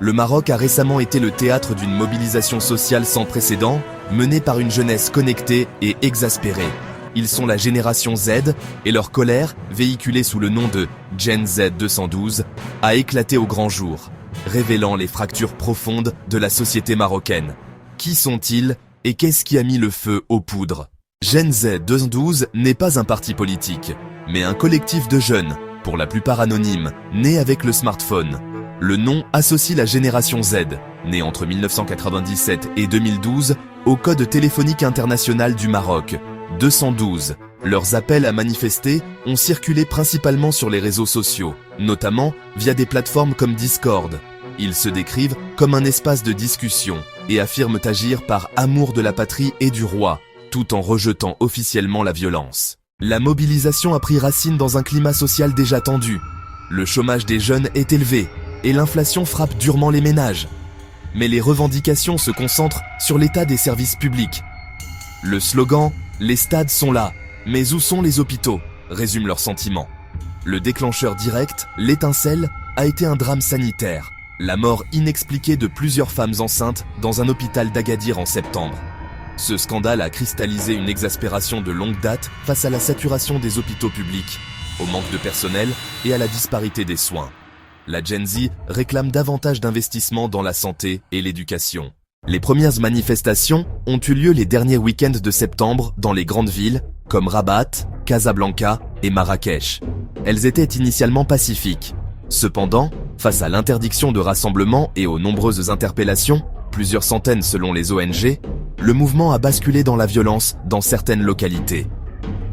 Le Maroc a récemment été le théâtre d'une mobilisation sociale sans précédent, menée par une jeunesse connectée et exaspérée. Ils sont la génération Z, et leur colère, véhiculée sous le nom de Gen Z 212, a éclaté au grand jour, révélant les fractures profondes de la société marocaine. Qui sont-ils et qu'est-ce qui a mis le feu aux poudres? Gen Z 212 n'est pas un parti politique, mais un collectif de jeunes, pour la plupart anonymes, nés avec le smartphone. Le nom associe la génération Z, née entre 1997 et 2012, au Code téléphonique international du Maroc, 212. Leurs appels à manifester ont circulé principalement sur les réseaux sociaux, notamment via des plateformes comme Discord. Ils se décrivent comme un espace de discussion et affirment agir par amour de la patrie et du roi, tout en rejetant officiellement la violence. La mobilisation a pris racine dans un climat social déjà tendu. Le chômage des jeunes est élevé et l'inflation frappe durement les ménages. Mais les revendications se concentrent sur l'état des services publics. Le slogan « Les stades sont là, mais où sont les hôpitaux ?» résume leurs sentiments. Le déclencheur direct, l'étincelle, a été un drame sanitaire. La mort inexpliquée de plusieurs femmes enceintes dans un hôpital d'Agadir en septembre. Ce scandale a cristallisé une exaspération de longue date face à la saturation des hôpitaux publics, au manque de personnel et à la disparité des soins. La Gen Z réclame davantage d'investissements dans la santé et l'éducation. Les premières manifestations ont eu lieu les derniers week-ends de septembre dans les grandes villes comme Rabat, Casablanca et Marrakech. Elles étaient initialement pacifiques. Cependant, face à l'interdiction de rassemblement et aux nombreuses interpellations, plusieurs centaines selon les ONG, le mouvement a basculé dans la violence dans certaines localités.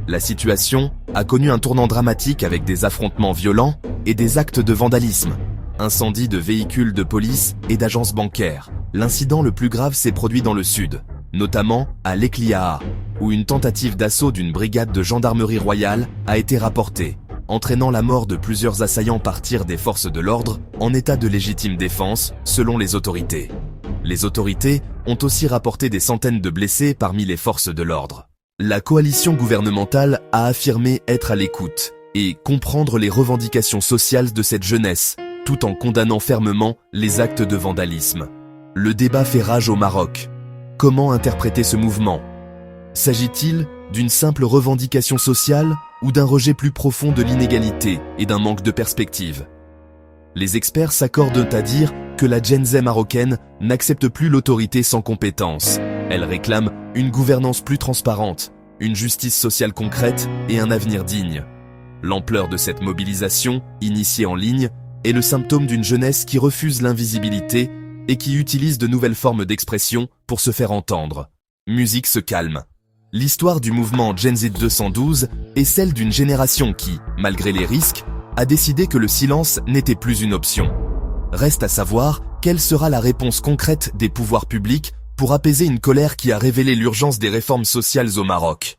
La situation a connu un tournant dramatique avec des affrontements violents et des actes de vandalisme, incendies de véhicules de police et d'agences bancaires. L'incident le plus grave s'est produit dans le sud, notamment à Lekliaa, où une tentative d'assaut d'une brigade de gendarmerie royale a été rapportée, entraînant la mort de plusieurs assaillants par tir des forces de l'ordre en état de légitime défense, selon les autorités. Les autorités ont aussi rapporté des centaines de blessés parmi les forces de l'ordre. La coalition gouvernementale a affirmé être à l'écoute et comprendre les revendications sociales de cette jeunesse, tout en condamnant fermement les actes de vandalisme. Le débat fait rage au Maroc. Comment interpréter ce mouvement? S'agit-il d'une simple revendication sociale ou d'un rejet plus profond de l'inégalité et d'un manque de perspective? Les experts s'accordent à dire que la Gen Z marocaine n'accepte plus l'autorité sans compétence. Elle réclame une gouvernance plus transparente, une justice sociale concrète et un avenir digne. L'ampleur de cette mobilisation, initiée en ligne, est le symptôme d'une jeunesse qui refuse l'invisibilité et qui utilise de nouvelles formes d'expression pour se faire entendre. Musique se calme. L'histoire du mouvement Gen Z 212 est celle d'une génération qui, malgré les risques, a décidé que le silence n'était plus une option. Reste à savoir quelle sera la réponse concrète des pouvoirs publics pour apaiser une colère qui a révélé l'urgence des réformes sociales au Maroc.